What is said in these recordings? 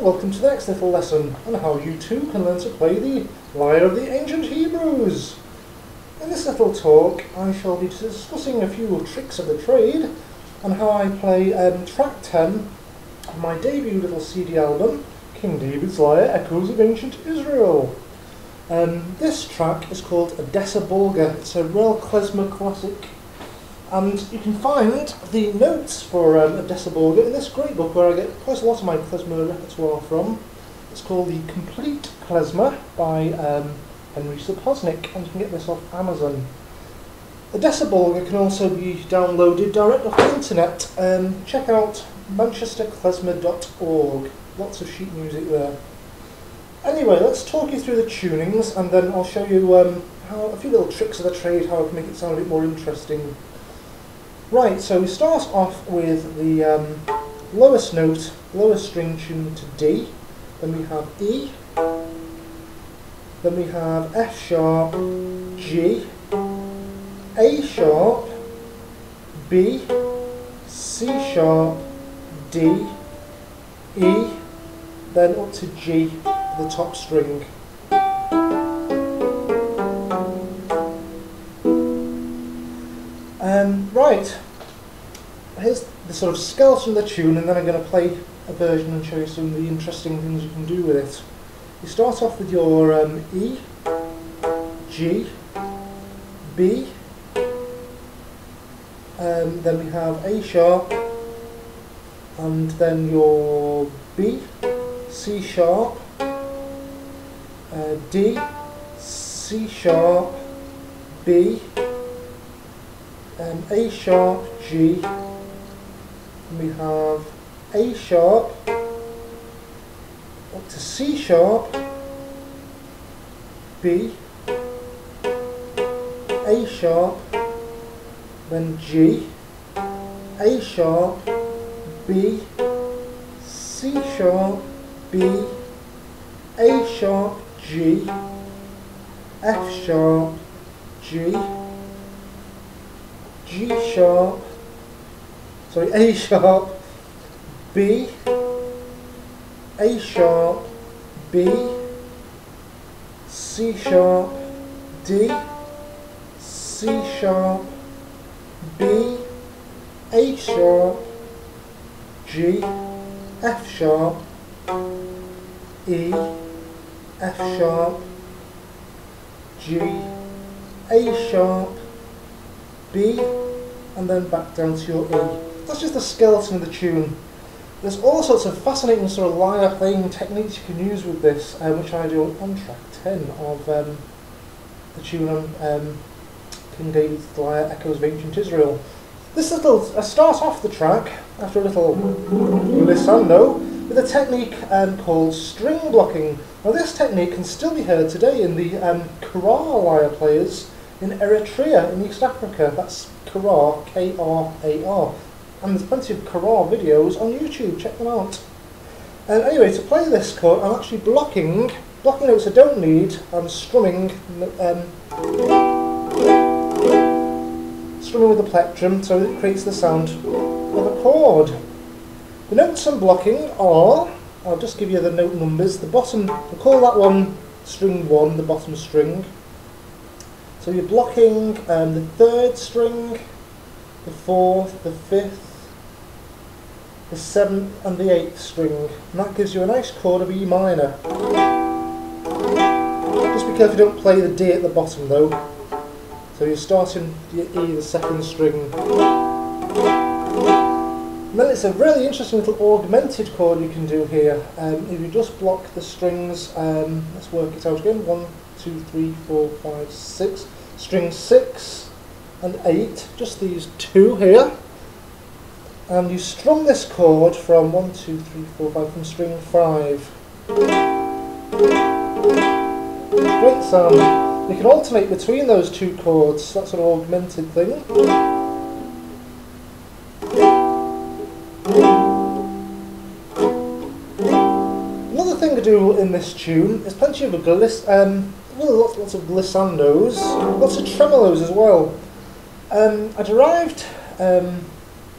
welcome to the next little lesson on how you too can learn to play the Lyre of the Ancient Hebrews. In this little talk I shall be discussing a few tricks of the trade and how I play track 10 of my debut little CD album, King David's Lyre, Echoes of Ancient Israel. This track is called Odessa Bulga. It's a real klezmer classic, and you can find the notes for Odessa Bulga in this great book where I get quite a lot of my klezmer repertoire from. It's called The Complete Klezmer by Henry Sapoznik, and you can get this off Amazon. Odessa Bulga can also be downloaded direct off the internet. Check out manchesterklezmer.org. Lots of sheet music there. Anyway, let's talk you through the tunings, and then I'll show you how a few little tricks of the trade, how I can make it sound a bit more interesting. Right, so we start off with the lowest note, lowest string tuned to D, then we have E, then we have F sharp, G, A sharp, B, C sharp, D, E, then up to G, the top string. Right, here's the sort of skeleton of the tune, and then I'm going to play a version and show you some of the interesting things you can do with it. You start off with your E, G, B, then we have A sharp, and then your B, C sharp, D, C sharp, B, A sharp, G, and we have A sharp, up to C sharp, B, A sharp, then G, A sharp, B, C sharp, B, A sharp, G, F sharp, G, G sharp, sorry, A sharp, B, A sharp, B, C sharp, D, C sharp, B, A sharp, G, F sharp, E, F sharp, G, A sharp, B, and then back down to your E. That's just the skeleton of the tune. There's all sorts of fascinating sort of lyre playing techniques you can use with this, which I do on track 10 of the tune on King David's Lyre, Echoes of Ancient Israel. This little, start off the track after a little glissando with a technique called string blocking. Now this technique can still be heard today in the Kara lyre players in Eritrea in East Africa. That's Kara, K-R-A-R. And there's plenty of Kara videos on YouTube, check them out. Anyway, to play this chord, I'm actually blocking notes I don't need. I'm strumming with the plectrum, so it creates the sound of a chord. The notes I'm blocking are, I'll just give you the note numbers. The bottom, we'll call that one string 1, the bottom string. So you're blocking the 3rd string, the 4th, the 5th, the 7th and the 8th string, and that gives you a nice chord of E minor. Just be careful you don't play the D at the bottom though. So you're starting your E, the 2nd string. And then it's a really interesting little augmented chord you can do here. If you just block the strings, let's work it out again, 1, 2, 3, 4, 5, 6, string 6 and 8, just these two here. And you strum this chord from 1, 2, 3, 4, 5, from string 5. Great sound. You can alternate between those two chords, that sort of augmented thing. Another thing to do in this tune is plenty of lots of glissandos, lots of tremolos as well. I derived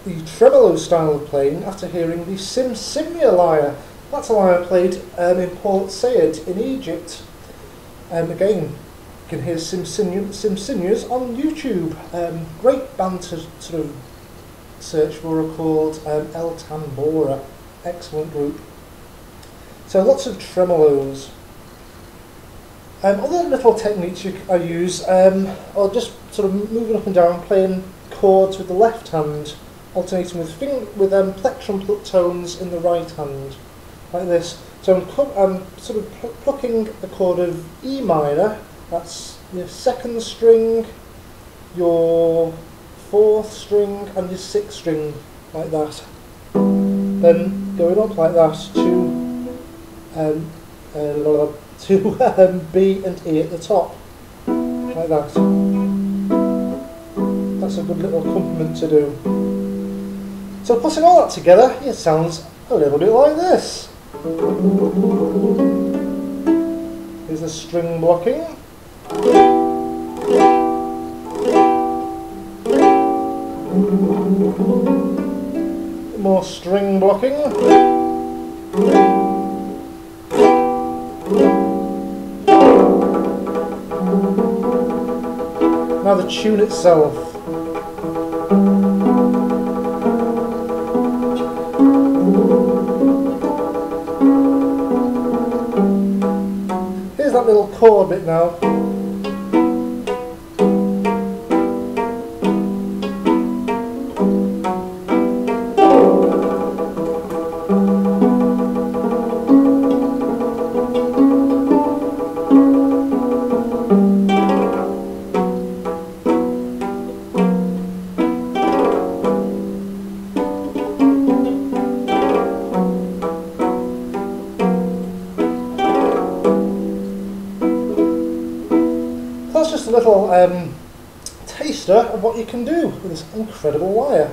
the tremolo style of playing after hearing the Simya lyre. that's a lyre I played in Port Said in Egypt. Again, you can hear some singers on YouTube. Great band to sort of search for are called El Tambora. Excellent group. So lots of tremolos. Other little techniques I use are just sort of moving up and down, playing chords with the left hand, alternating with plectrum tones in the right hand, like this. So I'm sort of plucking the chord of E minor. That's your second string, your fourth string, and your sixth string, like that. Then going up like that to B and E at the top, like that. That's a good little accompaniment to do. So putting all that together, it sounds a little bit like this. Here's the string blocking. More string blocking. Now the tune itself. Here's that little chord bit now. That's just a little taster of what you can do with this incredible lyre.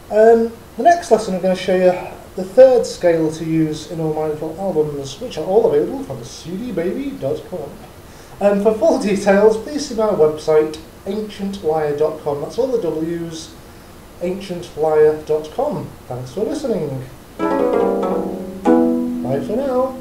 The next lesson I'm going to show you the third scale to use in all my little albums, which are all available from cdbaby.com. For full details, please see my website, ancientlyre.com. That's all the W's, ancientlyre.com. Thanks for listening. Bye for now.